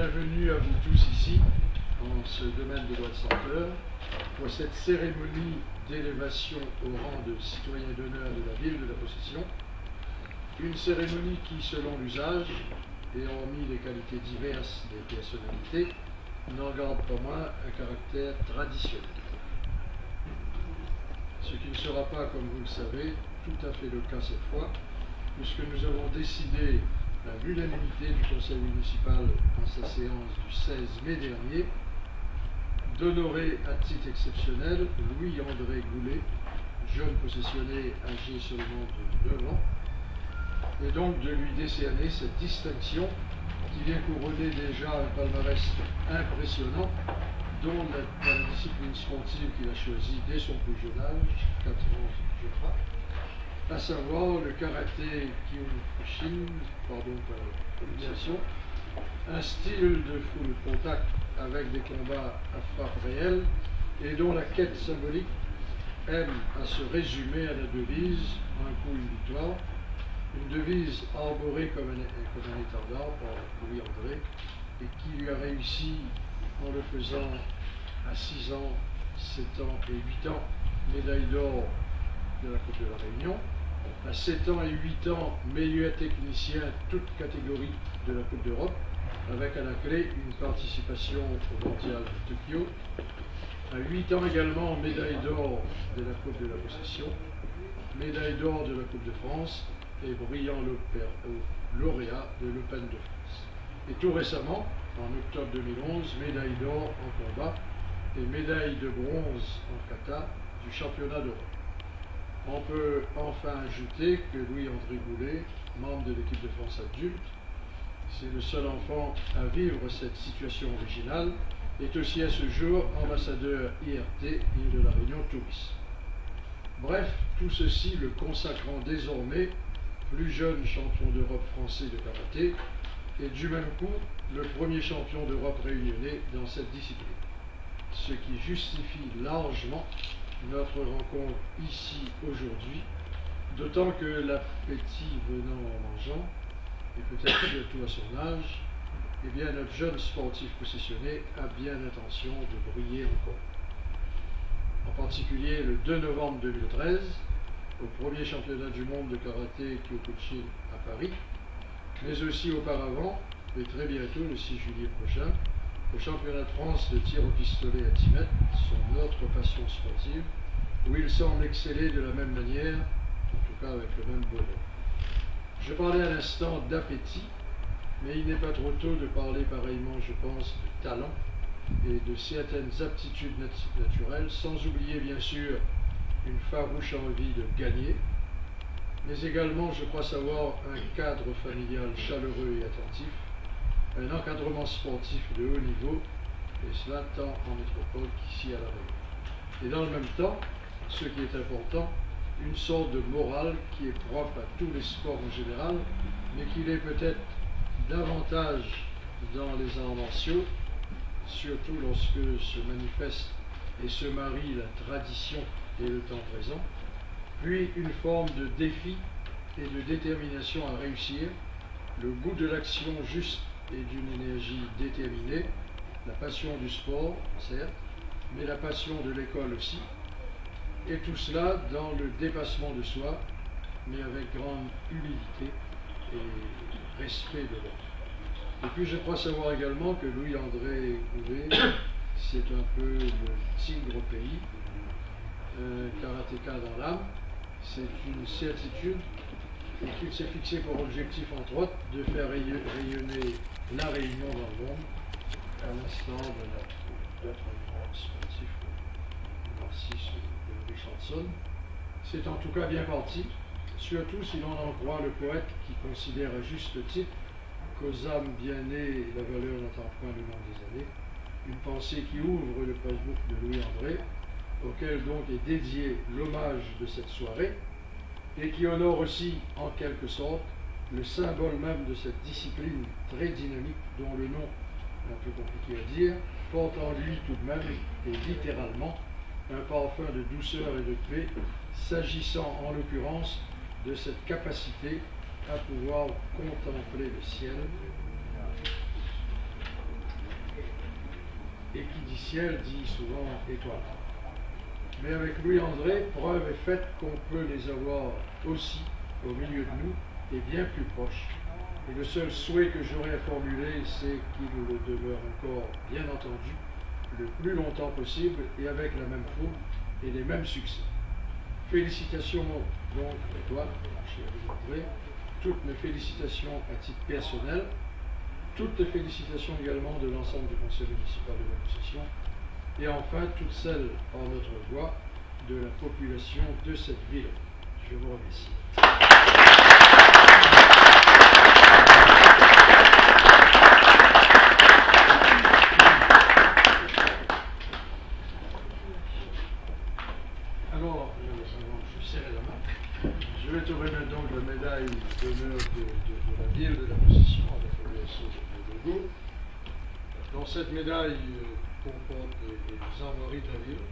bienvenue à vous tous ici, en ce domaine de droit de senteur, pour cette cérémonie d'élévation au rang de citoyen d'honneur de la ville de la Possession. Une cérémonie qui, selon l'usage, et hormis les qualités diverses des personnalités, n'en garde pas moins un caractère traditionnel. Ce qui ne sera pas, comme vous le savez, tout à fait le cas cette fois, puisque nous avons décidé, à l'unanimité du conseil municipal en sa séance du 16 mai dernier, d'honorer à titre exceptionnel Louis-André Goulet, jeune possessionnaire âgé seulement de 9 ans, et donc de lui décerner cette distinction qui vient couronner déjà un palmarès impressionnant, dont dans la discipline sportive qu'il a choisie dès son plus jeune âge, 4 ans je crois, à savoir le karaté Kyokushin, pardon pour la prononciation, un style de full contact avec des combats à frappe réelle et dont la quête symbolique aime à se résumer à la devise « un coup, une victoire », une devise arborée comme un étendard par Louis-André et qui lui a réussi en le faisant à 6 ans, 7 ans et 8 ans, médaille d'or de la Coupe de la Réunion, à 7 ans et 8 ans, meilleur technicien toute catégorie de la Coupe d'Europe, avec à la clé une participation au Mondial de Tokyo, à 8 ans également, médaille d'or de la Coupe de la Possession, médaille d'or de la Coupe de France et brillant lauréat de l'Open de France. Et tout récemment, en octobre 2011, médaille d'or en combat et médaille de bronze en kata du championnat d'Europe. On peut enfin ajouter que Louis-André Goulet, membre de l'équipe de France adulte, c'est le seul enfant à vivre cette situation originale, est aussi à ce jour ambassadeur IRT et de la Réunion Tourisme. Bref, tout ceci le consacrant désormais plus jeune champion d'Europe français de karaté et du même coup le premier champion d'Europe réunionnais dans cette discipline. Ce qui justifie largement notre rencontre ici aujourd'hui, d'autant que l'appétit venant en mangeant, et peut-être surtout à son âge, eh bien notre jeune sportif possessionné a bien l'intention de briller encore. En particulier le 2 novembre 2013, au premier championnat du monde de karaté Kyokushin à Paris, mais aussi auparavant, et très bientôt, le 6 juillet prochain, au championnat de France de tir au pistolet à 10 mètres, son autre passion sportive, où il semble exceller de la même manière, en tout cas avec le même bonheur. Je parlais à l'instant d'appétit, mais il n'est pas trop tôt de parler pareillement, je pense, de talent et de certaines aptitudes naturelles, sans oublier bien sûr une farouche envie de gagner, mais également, je crois savoir, un cadre familial chaleureux et attentif, un encadrement sportif de haut niveau, et cela tant en métropole qu'ici à La Réunion. Et dans le même temps, ce qui est important, une sorte de morale qui est propre à tous les sports en général, mais qui l'est peut-être davantage dans les arts martiaux, surtout lorsque se manifeste et se marie la tradition et le temps présent, puis une forme de défi et de détermination à réussir, le goût de l'action juste et d'une énergie déterminée, la passion du sport, certes, mais la passion de l'école aussi, et tout cela dans le dépassement de soi, mais avec grande humilité et respect de l'autre. Et puis je crois savoir également que Louis-André Goulet, c'est un peu le tigre au pays, karatéka dans l'âme, c'est une certitude, et qu'il s'est fixé pour objectif, entre autres, de faire rayonner la Réunion dans le monde, à l'instar de notre grand sportif, Narcisse de Richardson. C'est en tout cas bien parti, surtout si l'on en croit le poète qui considère à juste titre qu'aux âmes bien nées la valeur n'attend point le nom des années, une pensée qui ouvre le Facebook de Louis-André, auquel donc est dédié l'hommage de cette soirée, et qui honore aussi, en quelque sorte, le symbole même de cette discipline très dynamique, dont le nom, un peu compliqué à dire, porte en lui tout de même, et littéralement, un parfum de douceur et de paix, s'agissant en l'occurrence de cette capacité à pouvoir contempler le ciel et qui dit ciel dit souvent étoile. Mais avec Louis-André, preuve est faite qu'on peut les avoir aussi au milieu de nous et bien plus proches. Et le seul souhait que j'aurais à formuler, c'est qu'il le demeure encore, bien entendu, le plus longtemps possible et avec la même foule et les mêmes succès. Félicitations donc à toi, cher Louis-André, toutes mes félicitations à titre personnel, toutes les félicitations également de l'ensemble du conseil municipal de la possession, et enfin toutes celles en notre voix de la population de cette ville. Je vous remercie. Alors, je serrai la main. Je vais te remettre donc la médaille d'honneur de la ville de la possession avec le logo. Donc cette médaille comporte les armoiries de la ville.